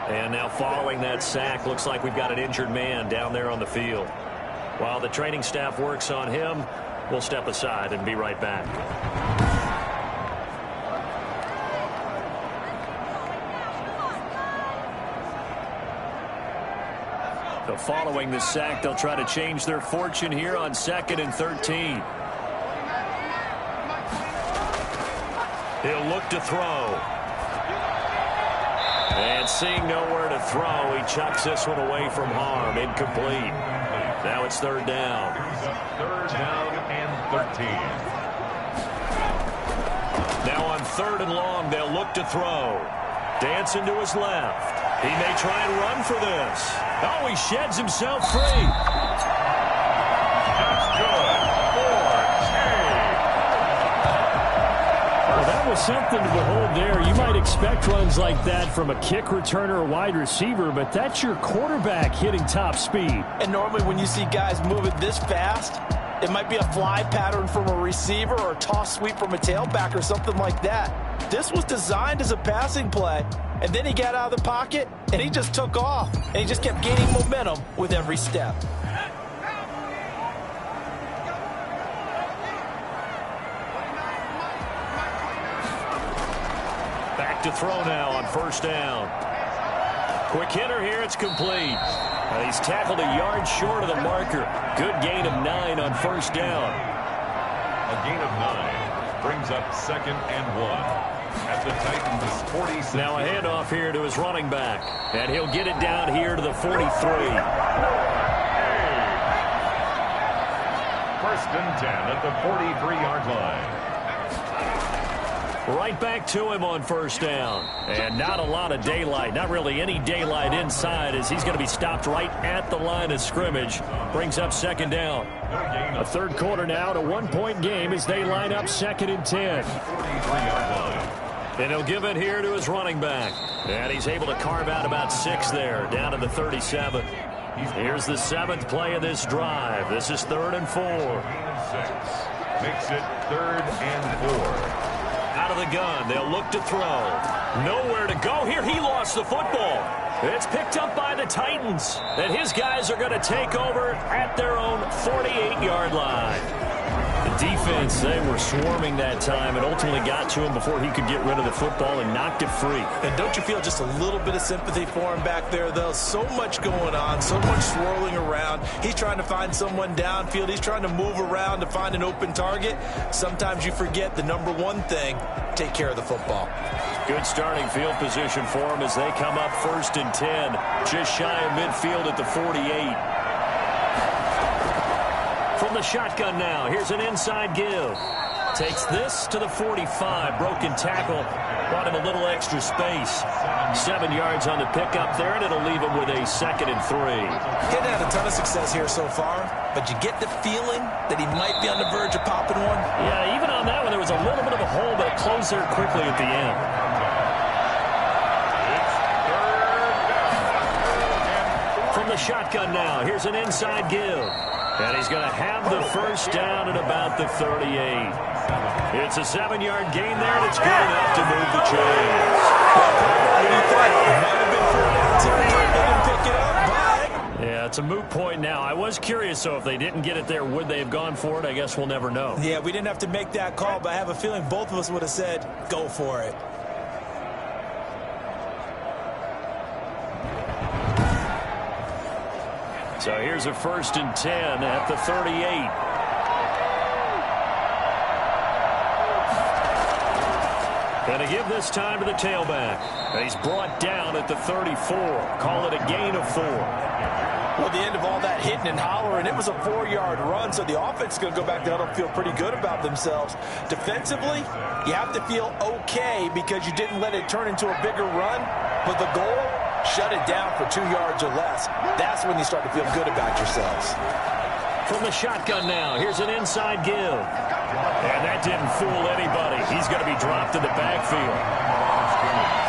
And now following that sack, looks like we've got an injured man down there on the field. While the training staff works on him, we'll step aside and be right back. So following the sack, they'll try to change their fortune here on 2nd and 13. He'll look to throw. And seeing nowhere to throw, he chucks this one away from harm. Incomplete. Now it's 3rd down. 3rd down and 13. Now on 3rd and long, they'll look to throw. Dancing to his left. He may try and run for this. Oh, he sheds himself free. That's good. 4-2. Well, that was something to behold there. You might expect runs like that from a kick returner or wide receiver, but that's your quarterback hitting top speed. And normally when you see guys moving this fast, it might be a fly pattern from a receiver or a toss sweep from a tailback or something like that. This was designed as a passing play, and then he got out of the pocket, and he just took off, and he just kept gaining momentum with every step. Back to throw now on 1st down. Quick hitter here, it's complete. He's tackled a yard short of the marker. Good gain of 9 on 1st down. A gain of 9 brings up 2nd and 1. At the Titans' 46. Now a handoff here to his running back. And he'll get it down here to the 43. 1st and 10 at the 43-yard line. Right back to him on first down. And not a lot of daylight. Not really any daylight inside as he's going to be stopped right at the line of scrimmage. Brings up second down. A third quarter now, a 1-point game as they line up 2nd and 10. And he'll give it here to his running back. And he's able to carve out about 6 there, down to the 37. Here's the 7th play of this drive. This is 3rd and 4. Makes it 3rd and 4. Out of the gun, they'll look to throw. Nowhere to go here. He lost the football. It's picked up by the Titans. And his guys are going to take over at their own 48-yard line. The defense, they were swarming that time and ultimately got to him before he could get rid of the football and knocked it free. And don't you feel just a little bit of sympathy for him back there, though? So much going on, so much swirling around. He's trying to find someone downfield. He's trying to move around to find an open target. Sometimes you forget the number one thing, take care of the football. Good starting field position for him as they come up 1st and 10, just shy of midfield at the 48. From the shotgun now, here's an inside give. Takes this to the 45. Broken tackle. Brought him a little extra space. 7 yards on the pickup there, and it'll leave him with a 2nd and 3. He hadn't had a ton of success here so far, but you get the feeling that he might be on the verge of popping one. Yeah, even on that one, there was a little bit of a hole, but it closed there quickly at the end. From the shotgun now, here's an inside give. And he's going to have the first down at about the 38. It's a 7-yard gain there, and it's good enough to move the chains. What do you think? It might have been 4 downs here. They didn't pick it up, but... Yeah, it's a moot point now. I was curious, though, if they didn't get it there, would they have gone for it? I guess we'll never know. Yeah, we didn't have to make that call, but I have a feeling both of us would have said, go for it. So here's a 1st and 10 at the 38. And to give this time to the tailback. He's brought down at the 34. Call it a gain of 4. Well, the end of all that hitting and hollering, it was a 4-yard run, so the offense is going to go back down and feel pretty good about themselves. Defensively, you have to feel okay because you didn't let it turn into a bigger run, but the goal, shut it down for 2 yards or less. That's when you start to feel good about yourselves. From the shotgun now, here's an inside give. And that didn't fool anybody. He's going to be dropped in the backfield.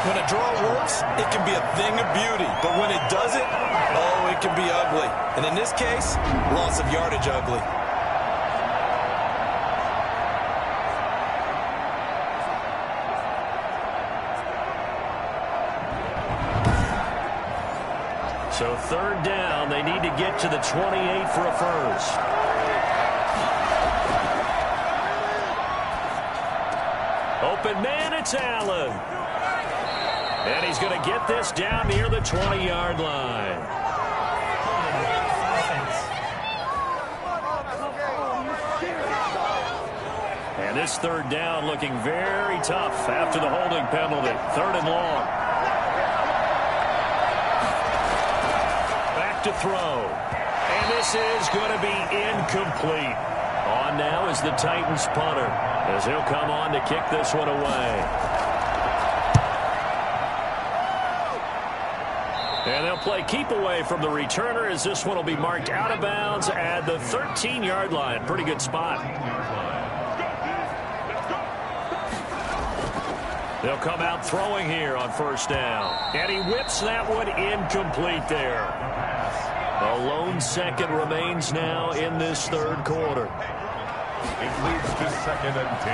When a draw works, it can be a thing of beauty. But when it doesn't, oh, it can be ugly. And in this case, loss of yardage ugly. So 3rd down, they need to get to the 28 for a first. Open man, it's Allen. And he's going to get this down near the 20-yard line. And this 3rd down looking very tough after the holding penalty. 3rd and long. To throw. And this is going to be incomplete. On now is the Titans punter as he'll come on to kick this one away. And they'll play keep away from the returner as this one will be marked out of bounds at the 13-yard line. Pretty good spot. They'll come out throwing here on 1st down. And he whips that one incomplete there. A lone 2nd remains now in this 3rd quarter. It leads to 2nd and 10.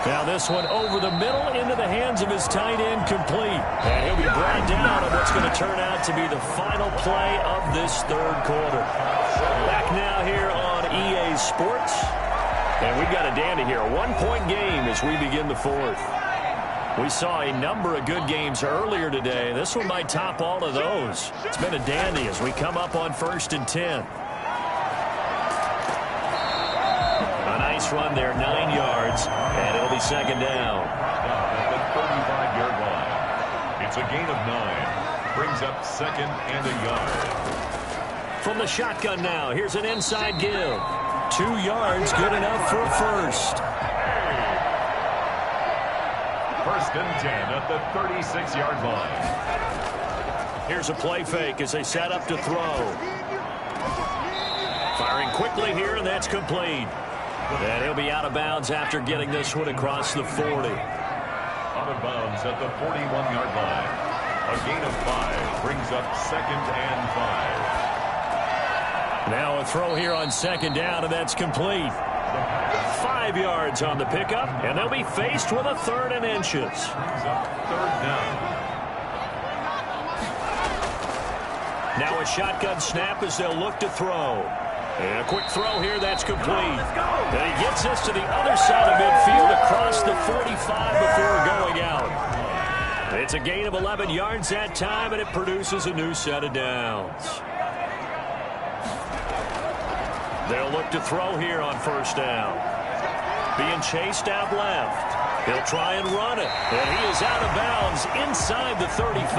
Now this one over the middle into the hands of his tight end complete. And he'll be brought down on what's going to turn out to be the final play of this 3rd quarter. Back now here on EA Sports. And we've got a dandy here. A 1-point game as we begin the 4th. We saw a number of good games earlier today. This one might top all of those. It's been a dandy as we come up on 1st and 10. A nice run there, 9 yards, and it'll be 2nd down. At the 35-yard line. It's a gain of 9. Brings up 2nd and a yard. From the shotgun now, here's an inside give. 2 yards, good enough for a first. First and 10 at the 36-yard line. Here's a play fake as they set up to throw. Firing quickly here, and that's complete. And he'll be out of bounds after getting this one across the 40. Out of bounds at the 41-yard line. A gain of 5 brings up 2nd and 5. Now a throw here on 2nd down, and that's complete. 5 yards on the pickup, and they'll be faced with a 3rd and inches. Brings up 3rd down. Now a shotgun snap as they'll look to throw. And a quick throw here, that's complete. And he gets this to the other side of midfield across the 45 before going out. It's a gain of 11 yards that time, and it produces a new set of downs. They'll look to throw here on 1st down. Being chased out left. He'll try and run it. And he is out of bounds inside the 35.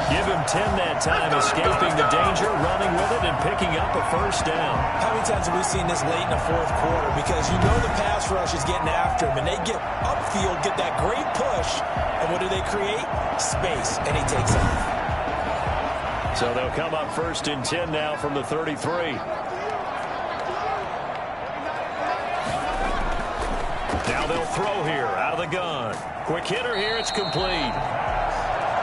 Give him 10 that time, escaping the danger, running with it, and picking up a 1st down. How many times have we seen this late in the 4th quarter? Because you know the pass rush is getting after him, and they get upfield, get that great push, and what do they create? Space, and he takes off. So they'll come up 1st and 10 now from the 33. Now they'll throw here out of the gun. Quick hitter here. It's complete.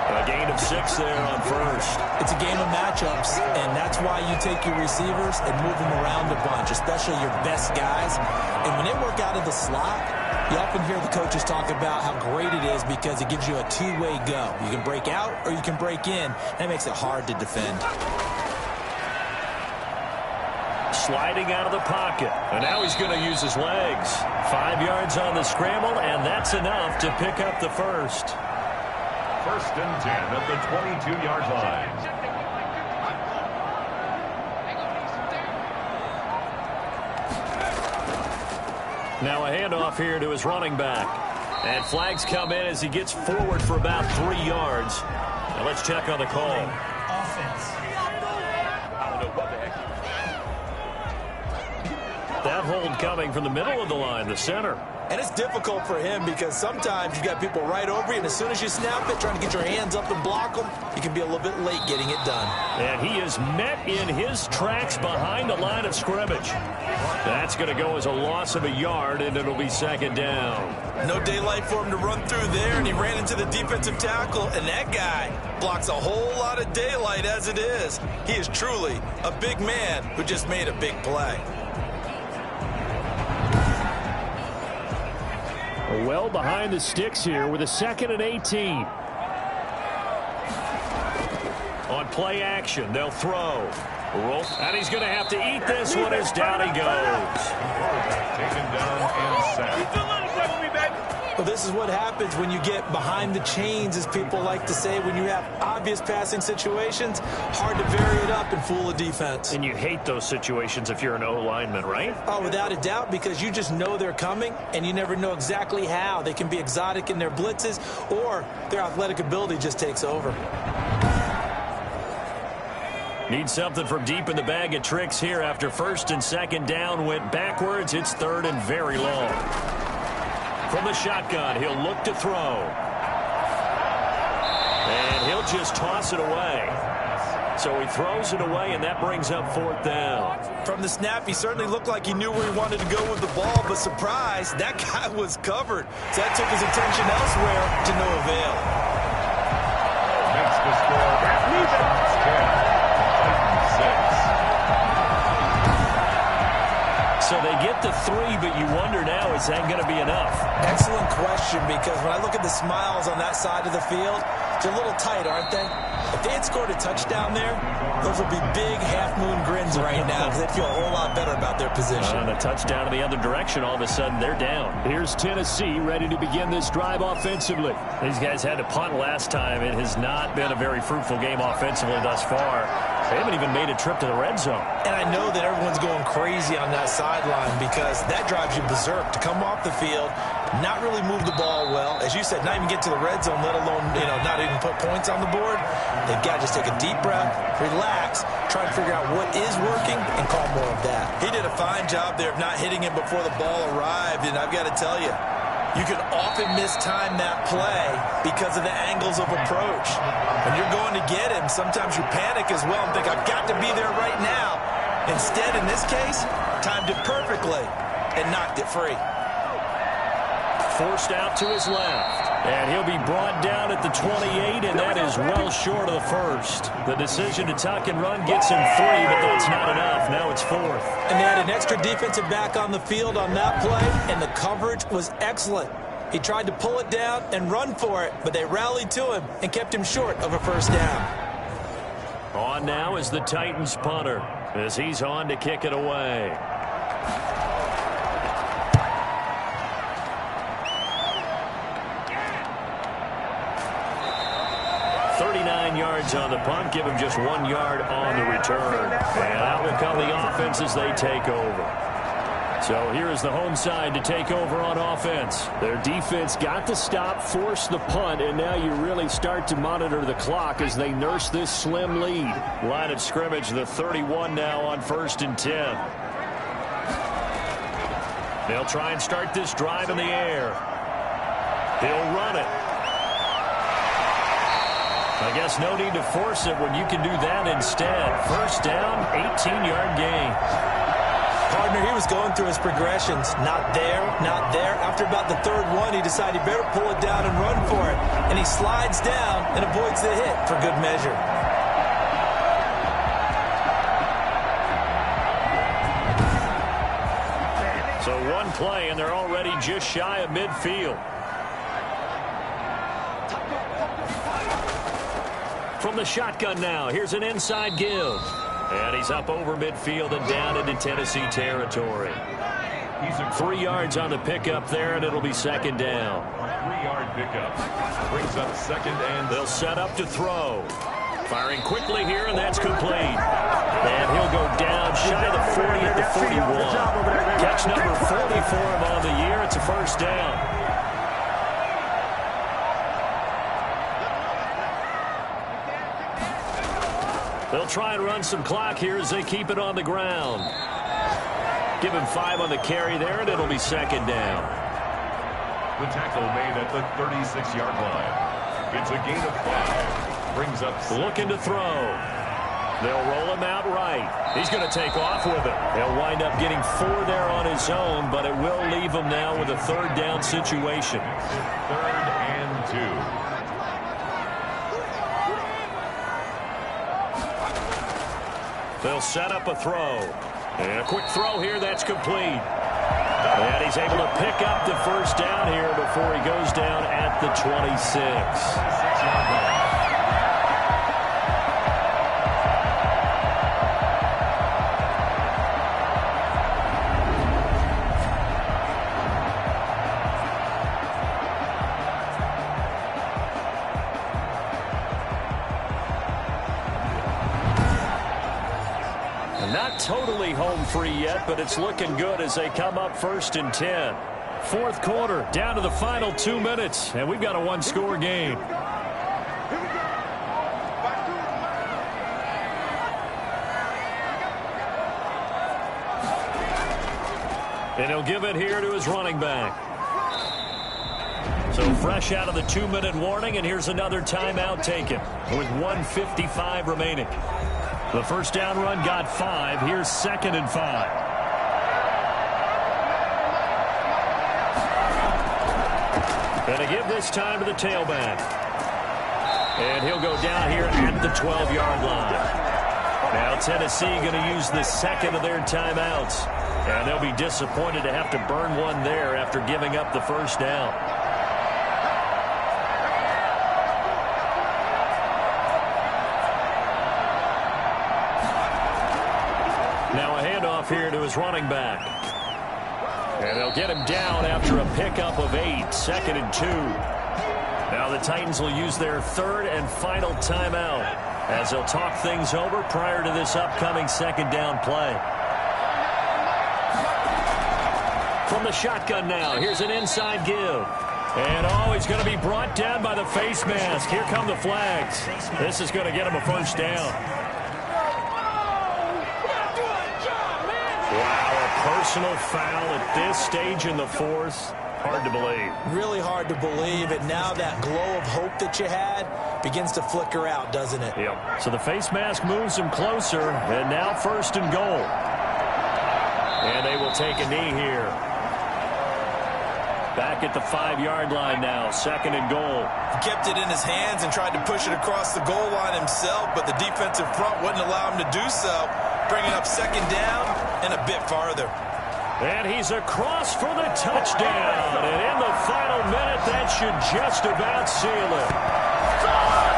A gain of 6 there on 1st. It's a game of matchups, and that's why you take your receivers and move them around a bunch, especially your best guys. And when they work out of the slot, you often hear the coaches talk about how great it is because it gives you a two-way go. You can break out or you can break in. That makes it hard to defend. Sliding out of the pocket. And now he's going to use his legs. 5 yards on the scramble, and that's enough to pick up the 1st. 1st and 10 at the 22-yard line. Now a handoff here to his running back. And flags come in as he gets forward for about 3 yards. Now let's check on the call. Offense. That hold coming from the middle of the line, the center. And it's difficult for him because sometimes you got people right over you, and as soon as you snap it, trying to get your hands up and block them, you can be a little bit late getting it done. And he is met in his tracks behind the line of scrimmage. That's going to go as a loss of a yard, and it'll be 2nd down. No daylight for him to run through there, and he ran into the defensive tackle, and that guy blocks a whole lot of daylight as it is. He is truly a big man who just made a big play. Well behind the sticks here with a 2nd and 18. On play action, they'll throw. Roll. And he's going to have to eat this one as down he goes. Taken down and sacked. Well, this is what happens when you get behind the chains, as people like to say, when you have obvious passing situations. Hard to vary it up and fool a defense. And you hate those situations if you're an O-lineman, right? Oh, without a doubt, because you just know they're coming, and you never know exactly how. They can be exotic in their blitzes, or their athletic ability just takes over. Need something from deep in the bag of tricks here after 1st and 2nd down went backwards. It's 3rd and very long. From the shotgun, he'll look to throw. And he'll just toss it away. So he throws it away, and that brings up 4th down. From the snap, he certainly looked like he knew where he wanted to go with the ball, but surprise, that guy was covered. So that took his attention elsewhere to no avail. Makes the score. So they get the 3, but you wonder now, is that going to be enough? Excellent question, because when I look at the smiles on that side of the field, they're a little tight, aren't they? If they had scored a touchdown there, those would be big half-moon grins right now because they'd feel a whole lot better about their position. And a touchdown in the other direction, all of a sudden they're down. Here's Tennessee ready to begin this drive offensively. These guys had to punt last time. It has not been a very fruitful game offensively thus far. They haven't even made a trip to the red zone. And I know that everyone's going crazy on that sideline because that drives you berserk to come off the field, not really move the ball well. As you said, not even get to the red zone, let alone, not even put points on the board. They've got to just take a deep breath, relax, try and figure out what is working, and call more of that. He did a fine job there of not hitting him before the ball arrived, and I've got to tell you, You can often mistime that play because of the angles of approach. When you're going to get him, sometimes you panic as well and think, I've got to be there right now. Instead, in this case, timed it perfectly and knocked it free. Forced out to his left. And he'll be brought down at the 28, and that is well short of the first. The decision to tuck and run gets him 3, but that's not enough. Now it's 4th. And they had an extra defensive back on the field on that play, and the coverage was excellent. He tried to pull it down and run for it, but they rallied to him and kept him short of a first down. On now is the Titans punter as he's on to kick it away. 39 yards on the punt, give him just 1 yard on the return. And out will come the offense as they take over. So here is the home side to take over on offense. Their defense got the stop, forced the punt, and now you really start to monitor the clock as they nurse this slim lead. Line of scrimmage, the 31 now on 1st and 10. They'll try and start this drive in the air. He'll run it. I guess no need to force it when you can do that instead. First down, 18-yard gain. Partner, he was going through his progressions. Not there, not there. After about the third one, he decided he better pull it down and run for it. And he slides down and avoids the hit for good measure. So one play, and they're already just shy of midfield. From the shotgun now, here's an inside give. And he's up over midfield and down into Tennessee territory. 3 yards on the pickup there, and it'll be second down. 3-yard pickup. Brings up second and... They'll set up to throw. Firing quickly here, and that's complete. And he'll go down shy of the 40 at the 41. Catch number 40 for him on the year. It's a first down. They'll try and run some clock here as they keep it on the ground. Give him 5 on the carry there, and it'll be second down. The tackle made at the 36-yard line. It's a gain of 5. Brings up... Looking to throw. They'll roll him out right. He's going to take off with it. He'll wind up getting 4 there on his own, but it will leave him now with a third down situation. 3rd and 2. They'll set up a throw. And a quick throw here, that's complete. And he's able to pick up the first down here before he goes down at the 26. Not totally home free yet, but it's looking good as they come up 1st and 10. Fourth quarter, down to the final 2 minutes, and we've got a one-score game. And he'll give it here to his running back. So fresh out of the 2-minute warning, and here's another timeout taken with 1:55 remaining. The first down run got 5. Here's 2nd and 5. And a give this time to the tailback. And he'll go down here at the 12-yard line. Now Tennessee going to use the second of their timeouts. And they'll be disappointed to have to burn one there after giving up the first down. Now a handoff here to his running back. And they'll get him down after a pickup of 8, 2nd and 2. Now the Titans will use their third and final timeout as they'll talk things over prior to this upcoming second down play. From the shotgun now, here's an inside give. And he's going to be brought down by the face mask. Here come the flags. This is going to get him a first down. Wow, a personal foul at this stage in the fourth. Hard to believe. Really hard to believe, and now that glow of hope that you had begins to flicker out, doesn't it? Yep. So the face mask moves him closer, and now 1st and goal. And they will take a knee here. Back at the 5-yard line now, 2nd and goal. He kept it in his hands and tried to push it across the goal line himself, but the defensive front wouldn't allow him to do so, bringing up 2nd down and a bit farther. And he's across for the touchdown. And in the final minute, that should just about seal it.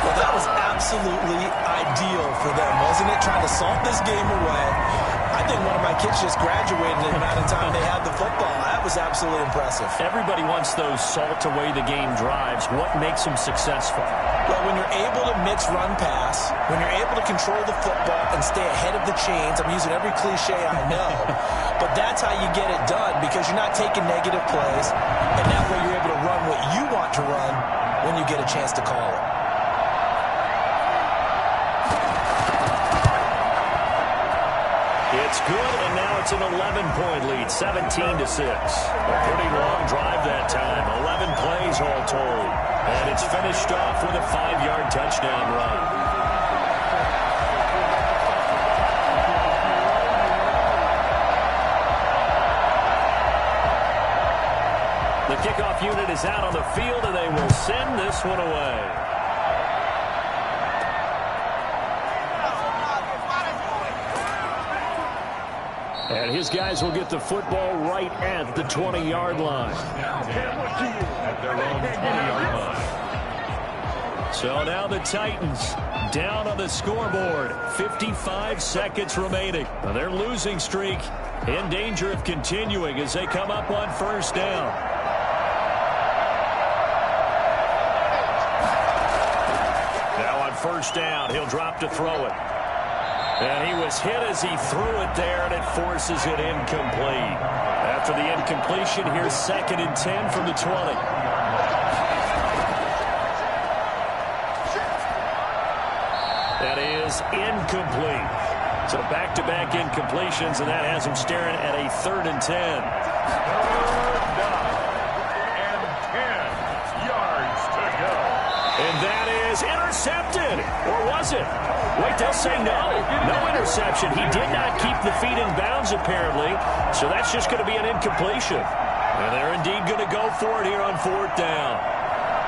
Well, that was absolutely ideal for them, wasn't it? Trying to salt this game away. I think one of my kids just graduated in the amount of time they had the football. That was absolutely impressive. Everybody wants those salt-away-the-game drives. What makes them successful? Well, when you're able to mix run-pass, when you're able to control the football and stay ahead of the chains, I'm using every cliche I know, but that's how you get it done because you're not taking negative plays, and that way you're able to run what you want to run when you get a chance to call it. It's good, and now it's an 11-point lead, 17-6. A pretty long drive that time, 11 plays all told. And it's finished off with a 5-yard touchdown run. The kickoff unit is out on the field, and they will send this one away. And his guys will get the football right at the 20-yard line. At their own 20-yard line. So now the Titans down on the scoreboard. 55 seconds remaining. Now their losing streak in danger of continuing as they come up on 1st down. Now on 1st down, he'll drop to throw it. And he was hit as he threw it there, and it forces it incomplete. After the incompletion, here's 2nd and 10 from the 20. That is incomplete. So back-to-back incompletions, and that has him staring at a 3rd and 10. 3rd down and 10 yards to go. And that is intercepted. Or was it? Wait, they'll say no. No interception. He did not keep the feet in bounds, apparently. So that's just going to be an incompletion. And they're indeed going to go for it here on 4th down.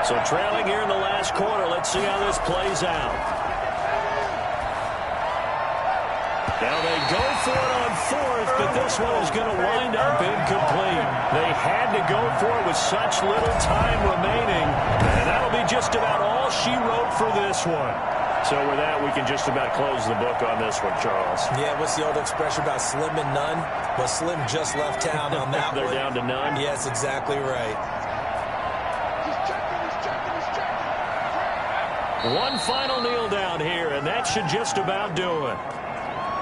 So trailing here in the last quarter. Let's see how this plays out. Now they go for it on 4th, but this one is going to wind up incomplete. They had to go for it with such little time remaining. And that'll be just about all she wrote for this one. So with that, we can just about close the book on this one, Charles. Yeah, what's the old expression about slim and none? Well, Slim just left town on that They're one. down to none? Yes, exactly right. One final kneel down here, and that should just about do it.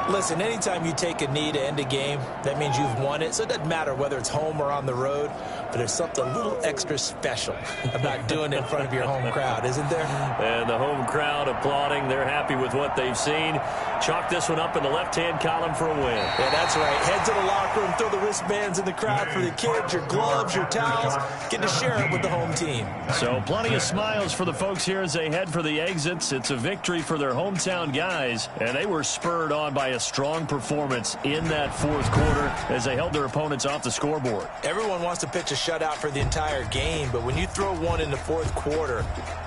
Listen, anytime you take a knee to end a game, that means you've won it. So it doesn't matter whether it's home or on the road, but there's something a little extra special about doing it in front of your home crowd, isn't there? And the home crowd applauding. They're happy with what they've seen. Chalk this one up in the left-hand column for a win. Yeah, that's right. Head to the locker room, throw the wristbands in the crowd for the kids, your gloves, your towels. Get to share it with the home team. So plenty of smiles for the folks here as they head for the exits. It's a victory for their hometown guys, and they were spurred on by a strong performance in that 4th quarter as they held their opponents off the scoreboard. Everyone wants to pitch a shutout for the entire game, but when you throw one in the 4th quarter,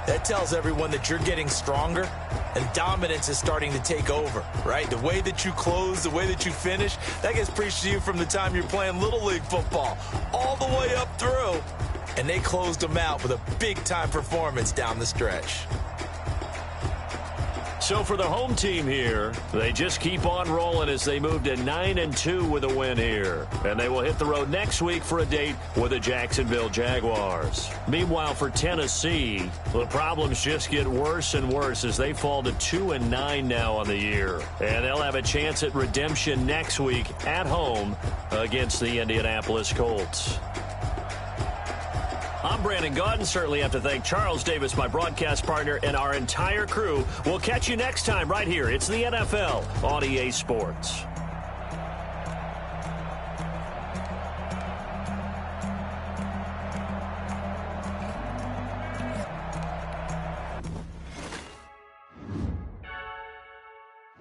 that tells everyone that you're getting stronger and dominance is starting to take over, right? The way that you close, the way that you finish, that gets preached to you from the time you're playing Little League football all the way up through, and they closed them out with a big-time performance down the stretch. So for the home team here, they just keep on rolling as they move to 9-2 with a win here. And they will hit the road next week for a date with the Jacksonville Jaguars. Meanwhile, for Tennessee, the problems just get worse and worse as they fall to 2-9 now on the year. And they'll have a chance at redemption next week at home against the Indianapolis Colts. I'm Brandon Gaudin. Certainly have to thank Charles Davis, my broadcast partner, and our entire crew. We'll catch you next time right here. It's the NFL on EA Sports.